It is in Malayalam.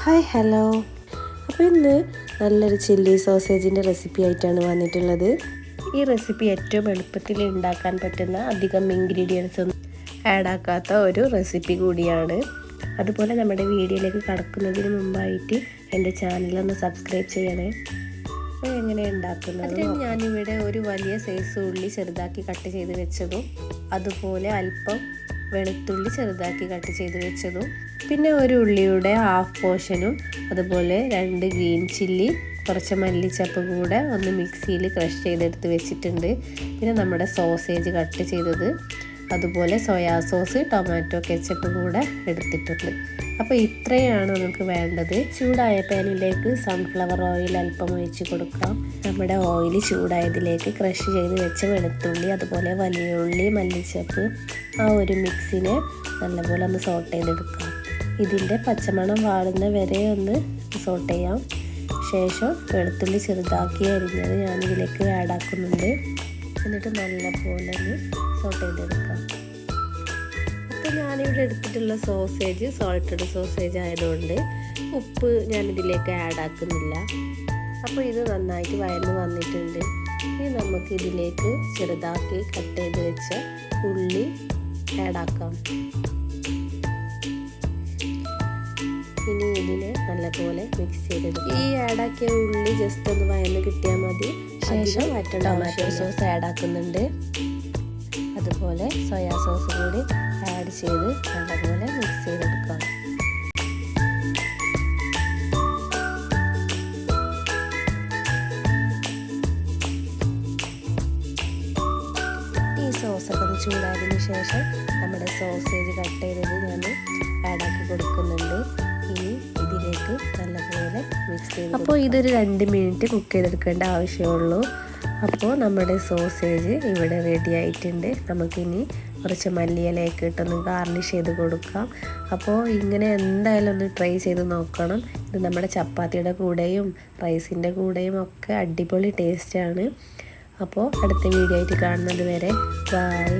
Hi hello. അപ്പോൾ ഇന്ന് നല്ലൊരു ചില്ലി സോസേജിൻ്റെ റെസിപ്പി ആയിട്ടാണ് വന്നിട്ടുള്ളത്. ഈ റെസിപ്പി ഏറ്റവും എളുപ്പത്തിൽ ഉണ്ടാക്കാൻ പറ്റുന്ന അധികം ഇൻഗ്രീഡിയൻസ് ഒന്നും ആഡ് ആക്കാത്ത ഒരു റെസിപ്പി കൂടിയാണ്. അതുപോലെ നമ്മുടെ വീഡിയോയിലേക്ക് കടക്കുന്നതിന് മുമ്പായിട്ട് എൻ്റെ ചാനലൊന്ന് സബ്സ്ക്രൈബ് ചെയ്യണേ. അപ്പോൾ എങ്ങനെ ഉണ്ടാക്കുന്നത്? അതിന് ഞാനിവിടെ ഒരു വലിയ സൈസ് ഉള്ളി ചെറുതാക്കി കട്ട് ചെയ്ത് വെച്ചതും അതുപോലെ അല്പം വെളുത്തുള്ളി ചെറുതാക്കി കട്ട് ചെയ്ത് വെച്ചതും പിന്നെ ഒരു ഉള്ളിയുടെ ഹാഫ് പോർഷനും അതുപോലെ 2 ഗ്രീൻ ചില്ലി കുറച്ച് മല്ലിച്ചപ്പ് കൂടെ ഒന്ന് മിക്സിയിൽ ക്രഷ് ചെയ്തെടുത്ത് വെച്ചിട്ടുണ്ട്. പിന്നെ നമ്മുടെ സോസേജ് കട്ട് ചെയ്തത് അതുപോലെ സോയാ സോസ് ടൊമാറ്റോ കെച്ചപ്പ് കൂടെ എടുത്തിട്ടുണ്ട്. അപ്പോൾ ഇത്രയാണ് നമുക്ക് വേണ്ടത്. ചൂടായ പാനിലേക്ക് സൺഫ്ലവർ ഓയിൽ അല്പം ഒഴിച്ച് കൊടുക്കാം. നമ്മുടെ ഓയിൽ ചൂടായതിലേക്ക് ക്രഷ് ചെയ്ത് വെച്ച വെളുത്തുള്ളി അതുപോലെ വലിയ ഉള്ളി മല്ലിച്ചപ്പ് ആ ഒരു മിക്സിനെ നല്ലപോലെ ഒന്ന് സോട്ട് ചെയ്തെടുക്കാം. ഇതിൻ്റെ പച്ചമണം വാടുന്ന വരെ ഒന്ന് സോട്ട് ചെയ്യാം. ശേഷം വെളുത്തുള്ളി ചെറുതാക്കി അരിഞ്ഞത് ഞാനിതിലേക്ക് ആഡ് ആക്കുന്നുണ്ട്. എന്നിട്ട് നല്ലപോലെ ഒന്ന് സോട്ട് ചെയ്തെടുക്കാം. അപ്പോൾ ഞാനിവിടെ എടുത്തിട്ടുള്ള സോസേജ് സോൾട്ടഡ് സോസേജ് ആയതുകൊണ്ട് ഉപ്പ് ഞാനിതിലേക്ക് ആഡ് ആക്കുന്നില്ല. അപ്പോൾ ഇത് നന്നായിട്ട് വഴന്ന് വന്നിട്ടുണ്ട്. ഇനി നമുക്ക് ഇതിലേക്ക് ചെറുതാക്കി കട്ട് ചെയ്ത് വെച്ച ഉള്ളി ആഡ് ആക്കാം. ഇനി ഇതിനെ നല്ലപോലെ മിക്സ് ചെയ്തെടുക്കും. ഈ ആഡാക്കിയ ഉള്ളി ജസ്റ്റ് ഒന്ന് വഴന്ന് കിട്ടിയാൽ മതി. ശേഷം ടൊമാറ്റോ സോസ് ആഡ് ആക്കുന്നുണ്ട്. അതുപോലെ സോയാ സോസ് കൂടി ആഡ് ചെയ്ത് നല്ലപോലെ മിക്സ് ചെയ്തെടുക്കാം. ഈ സോസൊക്കെ ഒന്ന് ചൂടായതിനു ശേഷം നമ്മുടെ സോസേജ് കട്ട് ചെയ്തത് ഞാൻ ആഡാക്കി കൊടുക്കുന്നുണ്ട്. ഇനി ഇതിലേക്ക് നല്ലപോലെ മിക്സ് ചെയ്ത് അപ്പോൾ ഇതൊരു 2 മിനിറ്റ് കുക്ക് ചെയ്തെടുക്കേണ്ട ആവശ്യമുള്ളൂ. അപ്പോൾ നമ്മുടെ സോസേജ് ഇവിടെ റെഡി ആയിട്ടുണ്ട്. നമുക്കിനി കുറച്ച് മല്ലിയിലയൊക്കെ ഇട്ടൊന്ന് ഗാർണിഷ് ചെയ്ത് കൊടുക്കാം. അപ്പോൾ ഇങ്ങനെ എന്തായാലും ഒന്ന് ട്രൈ ചെയ്ത് നോക്കണം. ഇത് നമ്മുടെ ചപ്പാത്തിയുടെ കൂടെയും റൈസിൻ്റെ കൂടെയും ഒക്കെ അടിപൊളി ടേസ്റ്റാണ്. അപ്പോൾ അടുത്ത വീഡിയോ ആയിട്ട് കാണുന്നത് വരെ ബൈ.